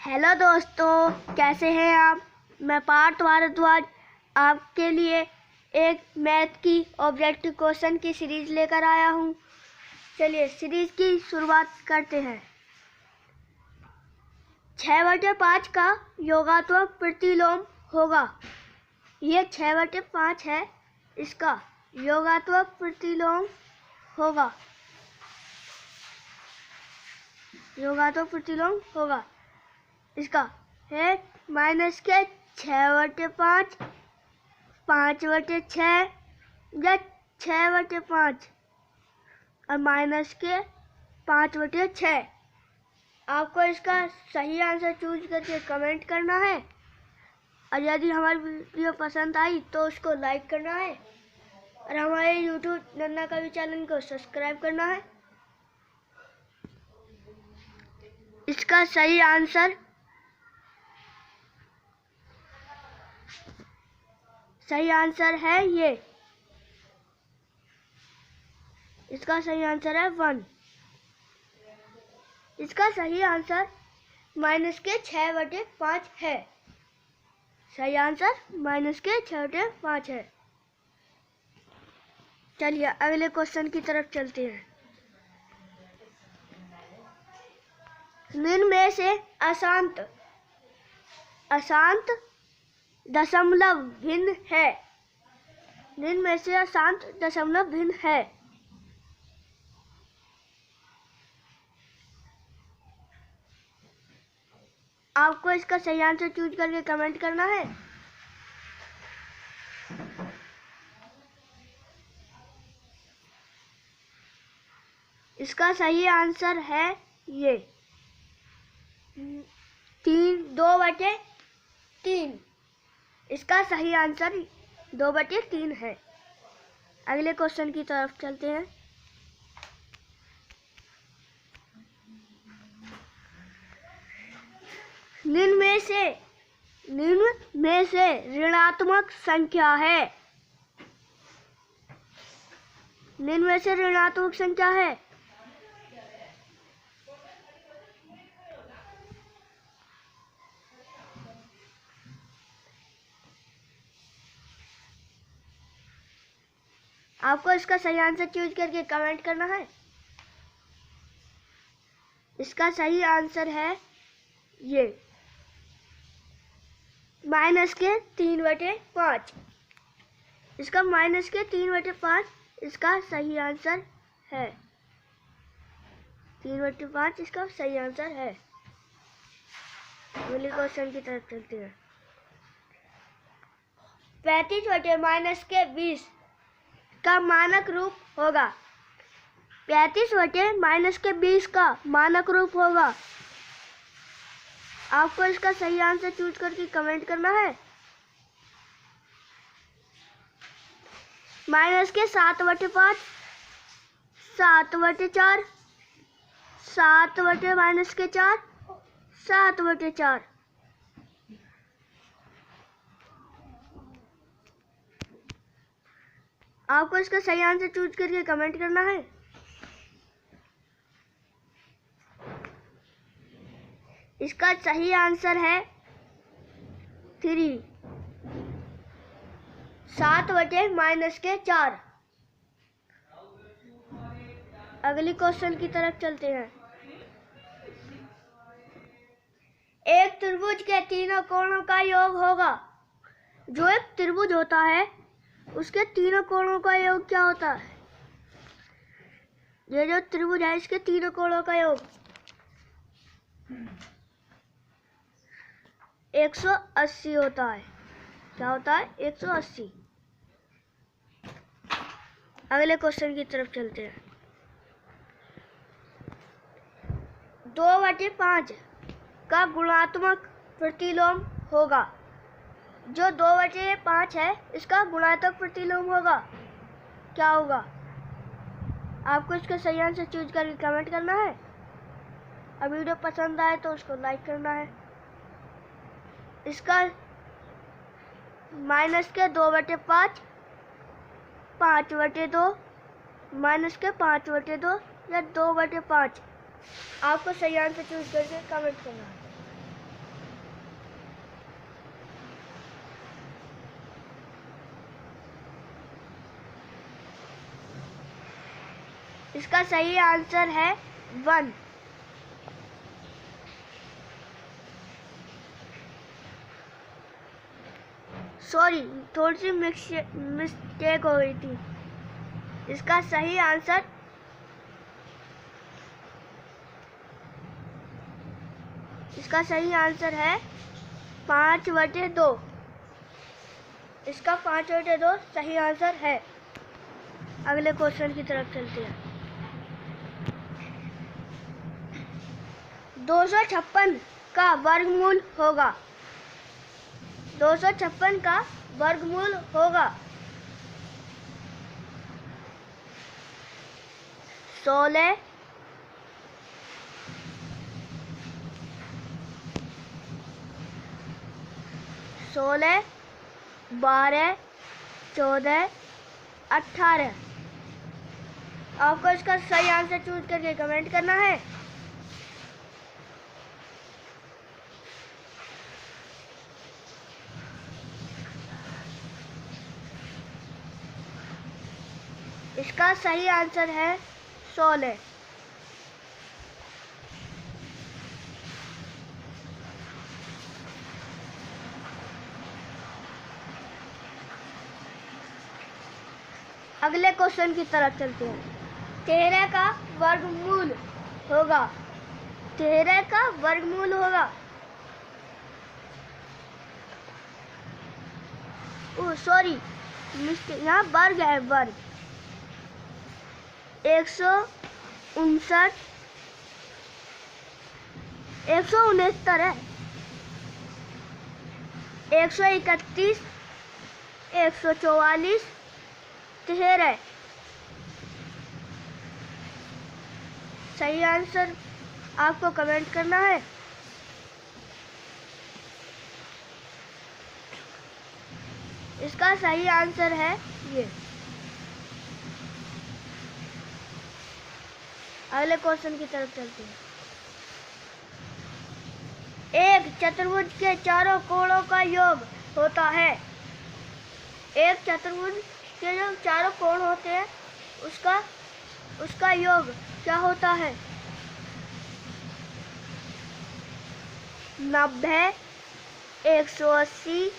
Hello दोस्तों, कैसे हैं आप। मैं पार्थ भारद्वाज आपके लिए एक मैथ की ऑब्जेक्टिव क्वेश्चन की सीरीज लेकर आया हूं। चलिए सीरीज की शुरुआत करते हैं। 6/5 का योगात्मक प्रतिलोम होगा। ये 6/5 है, इसका योगात्मक प्रतिलोम होगा। योगात्मक प्रतिलोम होगा इसका है माइनस के 6/5, 5/6 या 6/5 और माइनस के 5/6। आपको इसका सही आंसर चूज करके कमेंट करना है और यदि हमारी वीडियो पसंद आई तो उसको लाइक करना है और हमारे YouTube नन्ना कवि चैनल को सब्सक्राइब करना है। इसका सही आंसर है ये। इसका सही आंसर है 1। इसका सही आंसर माइनस के 6/5 है। सही आंसर माइनस के 6/5 है। चलिए अगले क्वेश्चन की तरफ चलते हैं। निम्न में से अशांत दशमलव भिन्न है। निम्न में से अशांत दशमलव भिन्न है। आपको इसका सही आंसर चूज करके कमेंट करना है। इसका सही आंसर है ये 2/3। इसका सही आंसर 2/3 है। अगले क्वेश्चन की तरफ चलते हैं। निम्न में से ऋणात्मक संख्या है। निम्न में से ऋणात्मक संख्या है। आपको इसका सही आंसर चूज करके कमेंट करना है। इसका सही आंसर है ये माइनस के 3/5। इसका माइनस के 3/5 इसका सही आंसर है। 3/5 इसका सही आंसर है। अगले क्वेश्चन की तरफ चलते हैं। 35/-20 का मानक रूप होगा। 35/-20 का मानक रूप होगा। आपको इसका सही आंसर चूज करके कमेंट करना है। माइनस के 7/5, 7/4, 7/-4, 7/4। आपको इसका सही आंसर चूज करके कमेंट करना है। इसका सही आंसर है 3। 7/-4। अगली क्वेश्चन की तरफ चलते हैं। एक त्रिभुज के तीनों कोणों का योग होगा। जो एक त्रिभुज होता है उसके तीनों कोणों का योग क्या होता है। ये जो त्रिभुज है इसके तीनों कोणों का योग 180 होता है। क्या होता है? 180। अगले क्वेश्चन की तरफ चलते हैं। 2/5 का गुणात्मक प्रतिलोम होगा। जो 2/5 है इसका गुणात्मक प्रतिलोम होगा। क्या होगा? आपको इसका सही आंसर चूज करके कमेंट करना है और वीडियो पसंद आए तो उसको लाइक करना है। इसका माइनस के 2/5, 5/2, माइनस के 5/2 या 2/5। आपको सही आंसर चूज करके कमेंट करना है। इसका सही आंसर है 1। सॉरी, थोड़ी सी मिस्टेक हो गई थी। इसका सही आंसर है 5/2। इसका 5/2 सही आंसर है। अगले क्वेश्चन की तरफ चलते हैं। 256 का वर्गमूल होगा। 256 का वर्गमूल होगा 16, 12, 14, 18। आपको इसका सही आंसर चूज करके कमेंट करना है। इसका सही आंसर है 16। अगले क्वेश्चन की तरफ चलते हैं। 13 का वर्गमूल होगा। 13 का वर्गमूल होगा, सॉरी मिस्टेक, यहाँ वर्ग है, वर्ग 159, 169 है, 131, 144, 13। सही आंसर आपको कमेंट करना है। इसका सही आंसर है ये। अगले क्वेश्चन की तरफ चलते हैं। एक चतुर्भुज के चारों कोणों का योग होता है। एक चतुर्भुज के जो चारों कोण होते हैं उसका योग क्या होता है? 90, 180,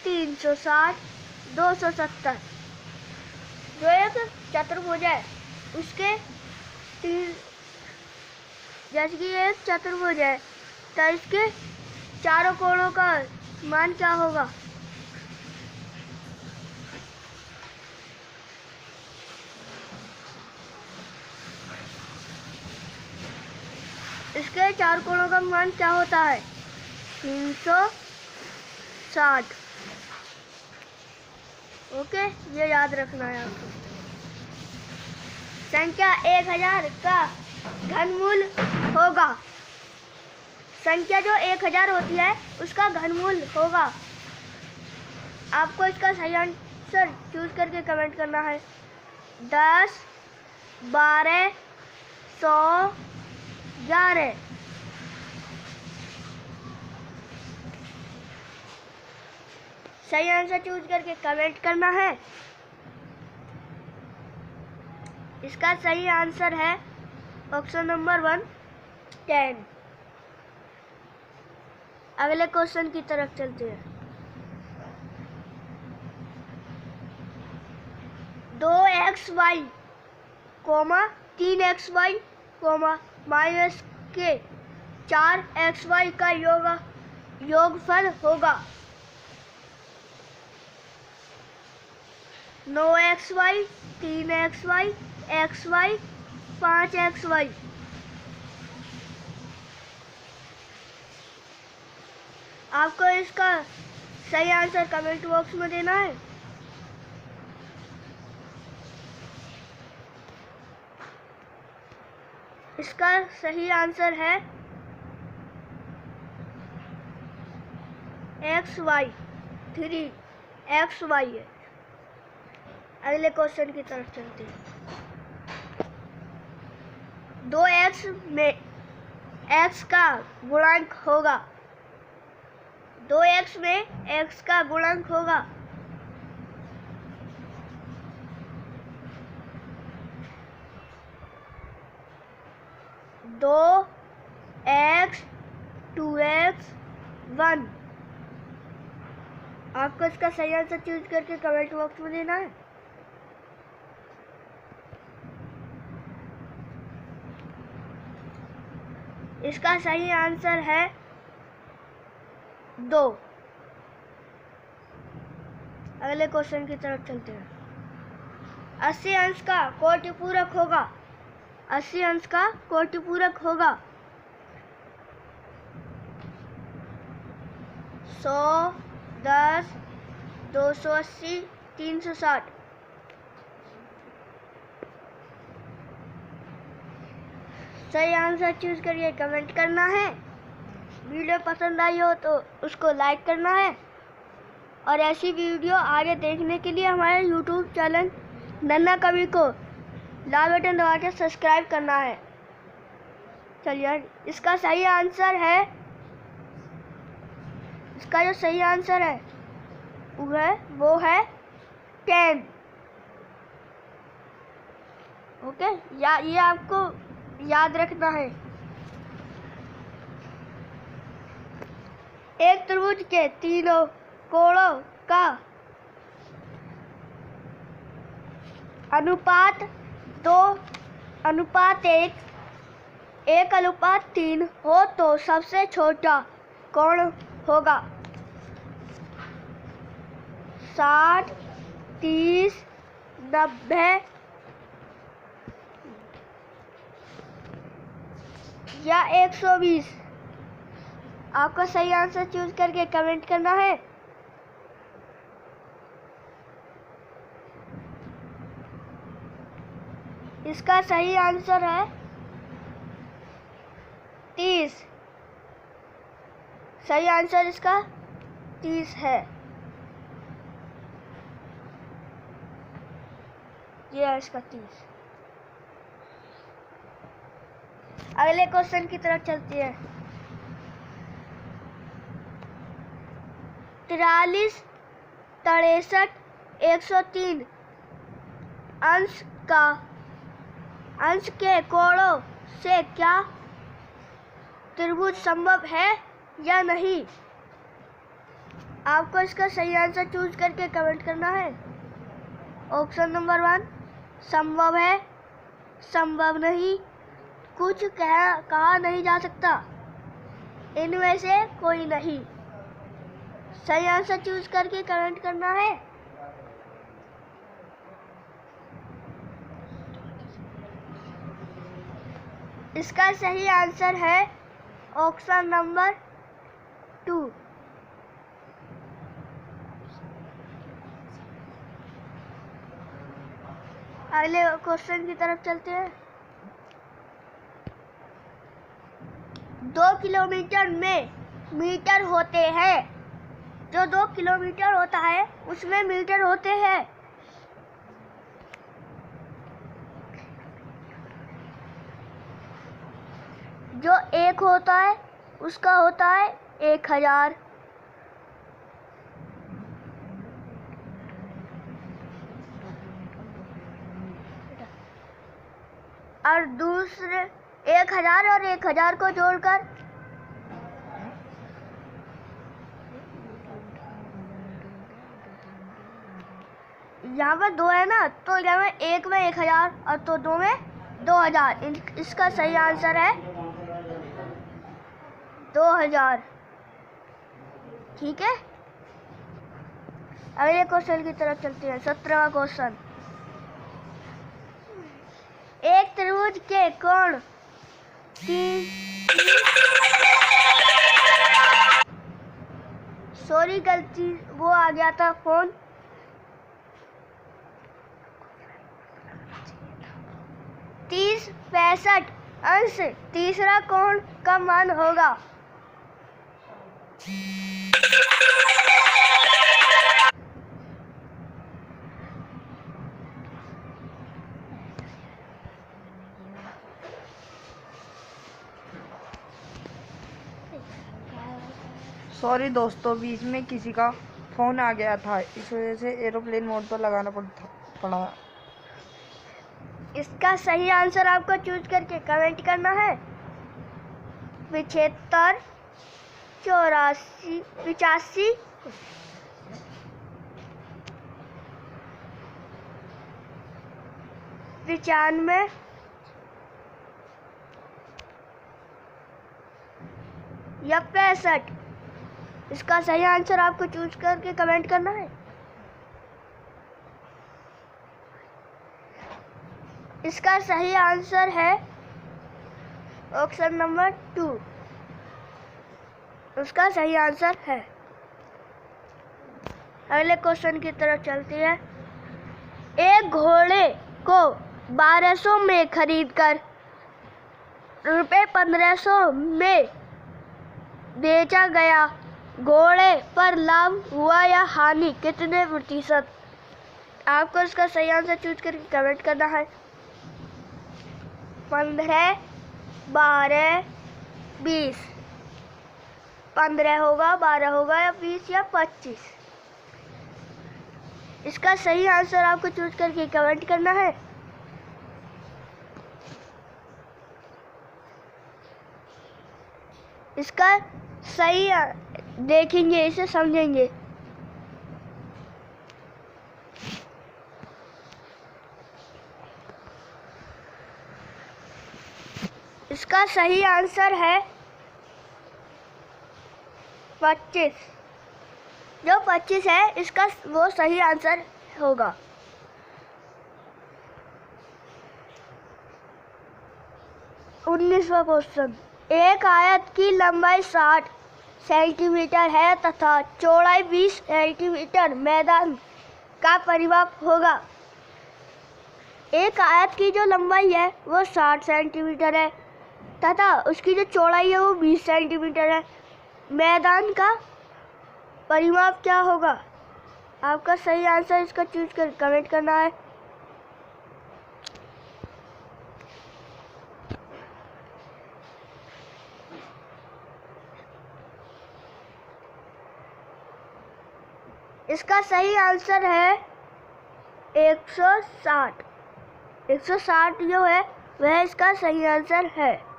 360, 270। जो एक चतुर्भुज है उसके जैसे कि एक चतुर्भुज है तो इसके चारों कोणों का मान क्या होगा? इसके चार कोणों का मान क्या होता है? 360। ओके, ये याद रखना है आपको। संख्या 1000 का घनमूल होगा। संख्या जो 1000 होती है उसका घनमूल होगा। आपको इसका सही आंसर चूज करके कमेंट करना है। 10, 12, 100, 11। सही आंसर चूज करके कमेंट करना है। इसका सही आंसर है ऑप्शन नंबर 1, 10। अगले क्वेश्चन की तरफ चलते हैं। 2xy, 3xy, माइनस के 4xy का योगफल होगा 9xy, 3xy, xy, 5xy। आपको इसका सही आंसर कमेंट बॉक्स में देना है। इसका सही आंसर है xy, 3xy है। अगले क्वेश्चन की तरफ चलते हैं। 2x में x का गुणांक होगा। 2x में x का गुणांक होगा 5, 2x 2x 1। आपको इसका सही आंसर चूज करके कमेंट बॉक्स में देना है। इसका सही आंसर है 2। अगले क्वेश्चन की तरफ चलते हैं। 80 अंश का कोटि पूरक होगा। 80 अंश का कोटि पूरक होगा 100, 10, 280, 360। सही आंसर चूज करिए, कमेंट करना है। वीडियो पसंद आई हो तो उसको लाइक करना है और ऐसी वीडियो आगे देखने के लिए हमारे YouTube चैनल नन्ना कवि को लाल बटन दबा के सब्सक्राइब करना है। चलिए, इसका सही आंसर है, इसका जो सही आंसर है वो है 10। ओके, ये आपको याद रखना है। एक त्रिभुज के तीनों कोणों का अनुपात 2:1, 1:3 हो तो सबसे छोटा कोण होगा 60, 30, 90 या 120। आपको सही आंसर चूज करके कमेंट करना है। इसका सही आंसर है 30। सही आंसर इसका 30 है। ये है इसका 30। अगले क्वेश्चन की तरफ चलती है। 43, 63, 103 अंश के कोणों से क्या त्रिभुज संभव है या नहीं? आपको इसका सही आंसर चूज करके कमेंट करना है। ऑप्शन नंबर 1 संभव है, संभव नहीं, कुछ कहा नहीं जा सकता, इनमें से कोई नहीं। सही आंसर चूज करके कमेंट करना है। इसका सही आंसर है ऑप्शन नंबर 2। अगले क्वेश्चन की तरफ चलते हैं। 2 किलोमीटर में मीटर होते हैं। जो 2 किलोमीटर होता है उसमें मीटर होते हैं। जो 1 होता है उसका होता है 1000। और दूसरे 1000 और 1000 को जोड़कर यहाँ पर 2 है ना, तो यहाँ में 1 में 1000 और तो 2 में 2000। इसका सही आंसर है 2000। ठीक है, अगले क्वेश्चन की तरफ चलते हैं। 17वां क्वेश्चन। एक त्रिभुज के कोण सॉरी गलती वो आ गया था फोन। 30, 65 अंश तीसरा कोण का मान होगा। सॉरी दोस्तों, बीच में किसी का फ़ोन आ गया था, इस वजह से एरोप्लेन मोड पर लगाना पड़ा। इसका सही आंसर आपको चूज करके कमेंट करना है। 75, 84, 85, 95, या 65। इसका सही आंसर आपको चूज करके कमेंट करना है। इसका सही आंसर है ऑप्शन नंबर 2। उसका सही आंसर है। अगले क्वेश्चन की तरफ चलती है। एक घोड़े को 1200 में खरीदकर रुपये 1500 में बेचा गया, घोड़े पर लाभ हुआ या हानि कितने प्रतिशत? आपको इसका सही आंसर चूज करके कमेंट करना है। 15, 12, 20। 15 होगा, 12 होगा, या 20 या 25। इसका सही आंसर आपको चूज करके कमेंट करना है। इसका सही देखेंगे, इसे समझेंगे। इसका सही आंसर है 25। जो 25 है इसका वो सही आंसर होगा। उन्नीसवां क्वेश्चन। एक आयत की लंबाई 60 सेंटीमीटर है तथा चौड़ाई 20 सेंटीमीटर मैदान का परिमाप होगा। एक आयत की जो लंबाई है वो 60 सेंटीमीटर है तथा उसकी जो चौड़ाई है वो 20 सेंटीमीटर है। मैदान का परिमाप क्या होगा? आपका सही आंसर इसका चूज कर कमेंट करना है। इसका सही आंसर है 160। 160 जो है वह इसका सही आंसर है।